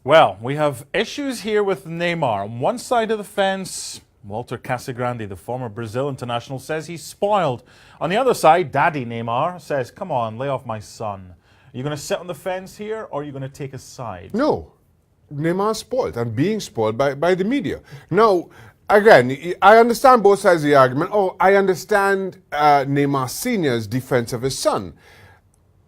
Well, we have issues here with Neymar. On one side of the fence, Walter Casagrande, the former Brazil international, says he's spoiled. On the other side, Daddy Neymar says, come on, lay off my son. Are you going to sit on the fence here, or are you going to take a side? No. Neymar's spoiled and being spoiled by the media. Now, again, I understand both sides of the argument. Oh, I understand Neymar Sr.'s defense of his son.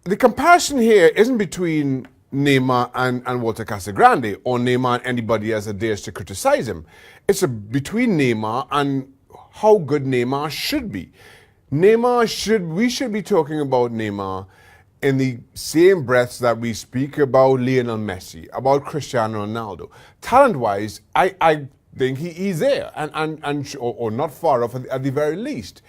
The comparison here isn't between Neymar and Walter Casagrande, or Neymar and anybody else that dares to criticize him. It's between Neymar and how good Neymar should be. We should be talking about Neymar in the same breaths that we speak about Lionel Messi, about Cristiano Ronaldo. Talent-wise, I think he's there, or not far off at the very least.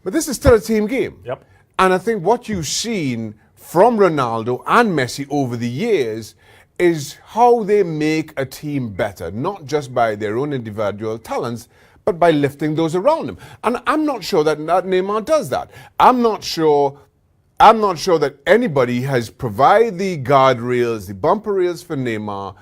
But this is still a team game. Yep. And I think what you've seen from Ronaldo and Messi over the years is how they make a team better, not just by their own individual talents, but by lifting those around them. And I'm not sure that Neymar does that. I'm not sure that anybody has provided the guardrails, the bumper rails for Neymar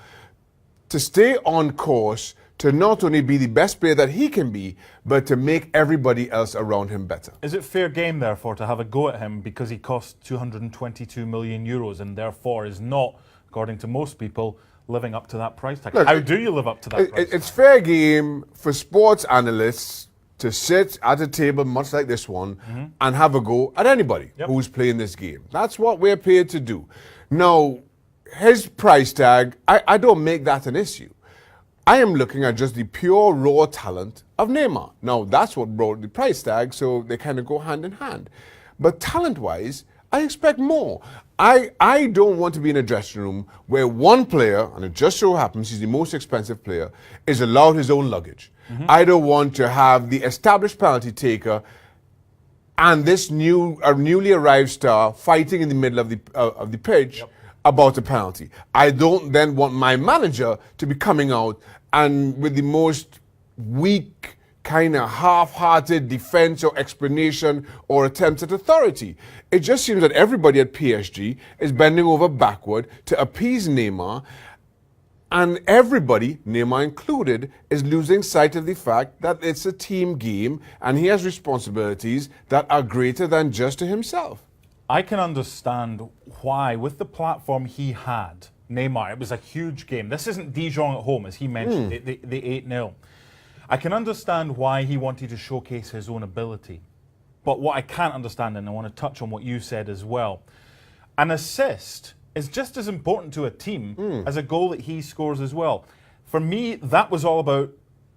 to stay on course to not only be the best player that he can be, but to make everybody else around him better. Is it fair game, therefore, to have a go at him because he costs 222 million euros and therefore is not, according to most people, living up to that price tag? Look, how do you live up to that price tag? It's fair game for sports analysts to sit at a table much like this one and have a go at anybody who's playing this game. That's what we're paid to do. Now, his price tag, I don't make that an issue. I am looking at just the pure raw talent of Neymar. Now, that's what brought the price tag, so they kind of go hand in hand. But talent-wise, I expect more. I don't want to be in a dressing room where one player, and it just so happens he's the most expensive player, is allowed his own luggage. I don't want to have the established penalty taker and this newly arrived star fighting in the middle of the pitch about a penalty. I don't then want my manager to be coming out and with the most weak, kind of half-hearted defense or explanation or attempts at authority. It just seems that everybody at PSG is bending over backward to appease Neymar, and everybody, Neymar included, is losing sight of the fact that it's a team game and he has responsibilities that are greater than just to himself. I can understand why, with the platform he had, Neymar, it was a huge game. This isn't Dijon at home, as he mentioned, the 8-0. I can understand why he wanted to showcase his own ability. But what I can't understand, and I want to touch on what you said as well, an assist is just as important to a team as a goal that he scores as well. For me, that was all about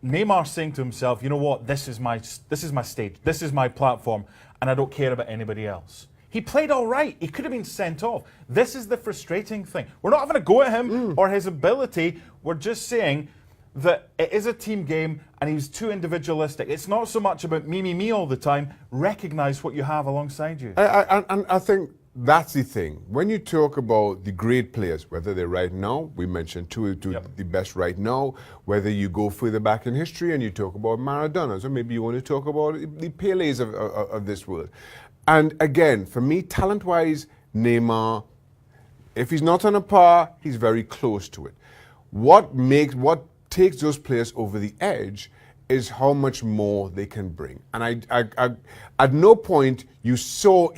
Neymar saying to himself, you know what, this is my stage, this is my platform, and I don't care about anybody else. He played all right. He could have been sent off. This is the frustrating thing. We're not having a go at him or his ability. We're just saying that it is a team game and he's too individualistic. It's not so much about me all the time. Recognize what you have alongside you. I think that's the thing. When you talk about the great players, whether they're right now, we mentioned two the best right now, whether you go further back in history and you talk about Maradona, or maybe you want to talk about the Pelés of this world. And again, for me, talent-wise, Neymar, if he's not on a par, he's very close to it. What takes those players over the edge is how much more they can bring. And I at no point you saw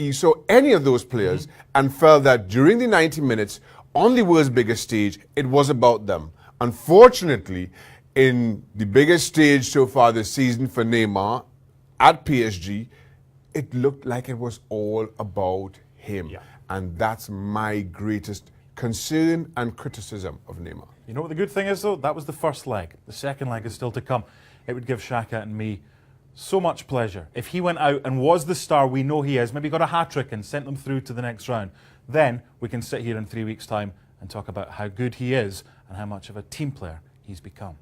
any of those players and felt that during the 90 minutes on the world's biggest stage, it was about them. Unfortunately, in the biggest stage so far this season for Neymar at PSG, it looked like it was all about him. And that's my greatest concern and criticism of Neymar. You know what the good thing is, though? That was the first leg. The second leg is still to come. It would give Shaka and me so much pleasure if he went out and was the star we know he is, maybe got a hat-trick and sent them through to the next round. Then we can sit here in 3 weeks' time and talk about how good he is and how much of a team player he's become.